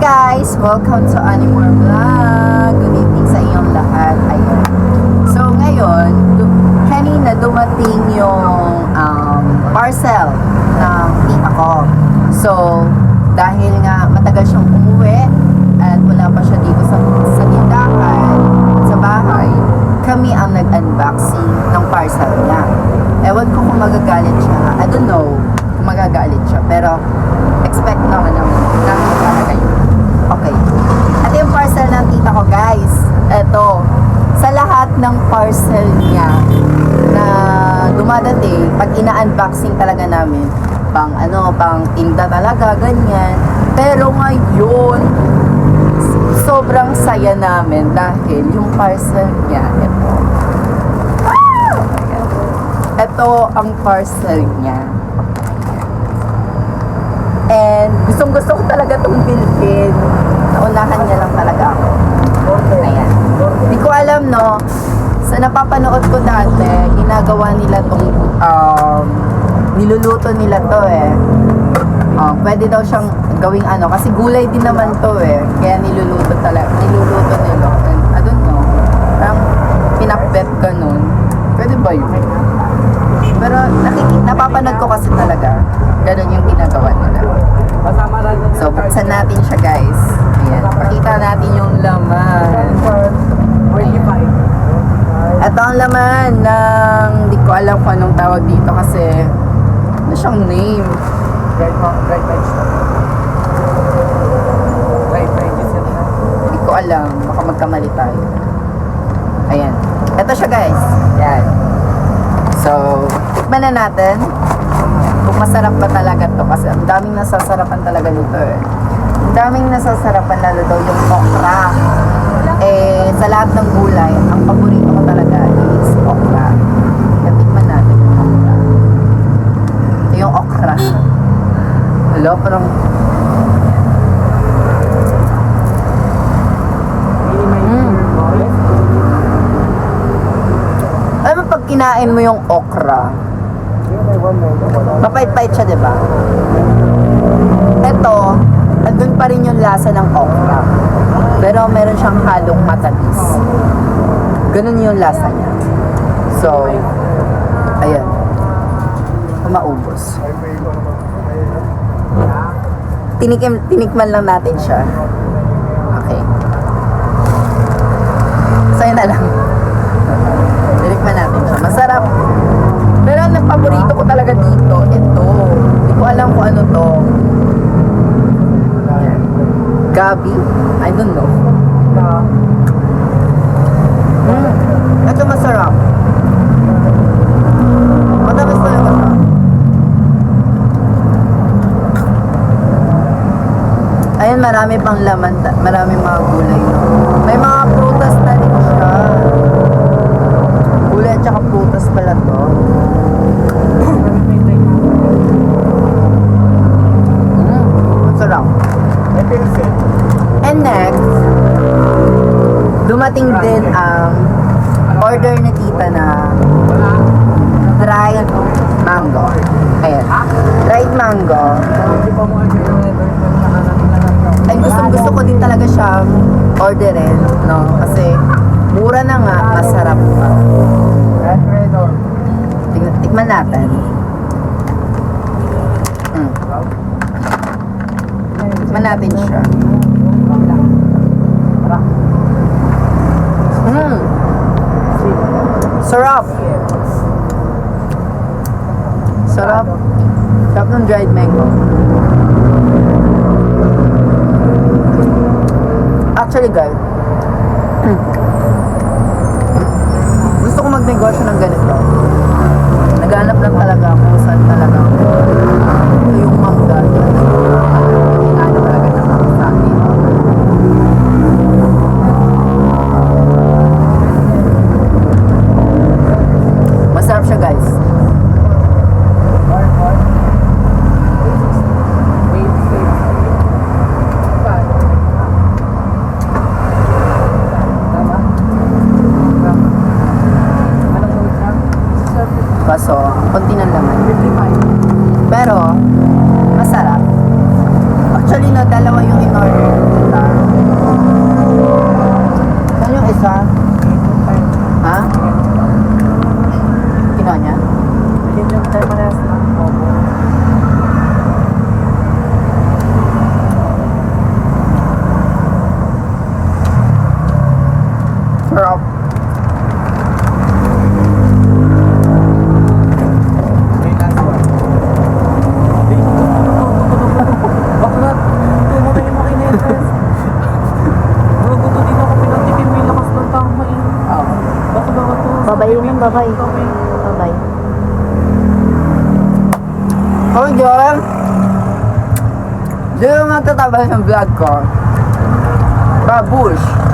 guys! Welcome to Animore Vlog! Good evening sa inyong lahat. Ayun. So ngayon, kanina dumating yung parcel ng tita ko. So, dahil nga matagal siyang umuwi at wala pa siya dito sa tindahan, sa bahay, kami ang nag-unboxing ng parcel niya. Ewan ko kung magagalit siya. I don't know kung magagalit siya. Pero, expect naman talaga yun. Okay. Ito yung parcel ng tita ko, guys. Ito. Sa lahat ng parcel niya na dumadating, pag ina-unboxing talaga namin, pang tinda talaga, ganyan. Pero ngayon, sobrang saya namin dahil yung parcel niya, ito. Ito ang parcel niya. And gustong-gusto ko talaga itong bilhin. Naunahan niya lang talaga ako. Ayan. Hindi ko alam, no, sa napapanood ko dati, ginagawa nila itong niluluto nila to eh. Pwede daw siyang gawing kasi gulay din naman to eh. Kaya niluluto nila. And I don't know, parang pinakbet ganun. Pwede ba yun? Pero napapanood ko kasi talaga, ganun yung ginagawa nila. So, buksan natin siya, guys. Ayan, pakita natin yung laman. Ito ang laman ng, hindi ko alam kung anong tawag dito kasi ano siyang name. Hindi ko alam, baka magkamali tayo. Ayan, ito siya, guys. Ayan. So, tikman na natin kung masarap ba talaga to kasi ang daming nasasarapan talaga nito eh. Ang daming nasasarapan lalo daw yung okra. Eh, sa lahat ng gulay, ang paborito ko talaga is okra. Kaya tikman natin yung okra. Ito yung okra. Hello, parang alam mo, pag kinain mo yung okra, mapait-pait siya, diba? Ito, andun pa rin yung lasa ng okra. Pero meron siyang halong matamis. Ganun yung lasa niya. So, ayan. Maubos. Tinikman lang natin siya. Okay. So, yun na lang. Tinikman natin siya. Masarap. Pero ang paborito ko talaga dito, ito. Hindi ko alam kung ano to. Gabi? I don't know. Ito masarap. Matamis talaga siya. Ayan, marami pang laman. Marami mga gulay. May mga prutas na rin siya. Gulay at saka prutas pala to. Masarap. And next, dumating din ang order ni tita na dried mango. Ayan. Dried mango. Ay, gusto ko din talaga siyang orderin, no? Kasi mura na nga, masarap pa. Tikman natin. Tikman natin siya. Sarap. Sarap. Sarap ng dried mango. Actually, guys, gusto ko magnegosyo ng ganito. Naghanap lang talaga ako saan talaga yung mangga. Ano talaga naman sa akin. Masarap siya, guys. Bye na, bye-bye. Bye-bye. Oh, John! Di naman tataba sa vlog ko. Babush!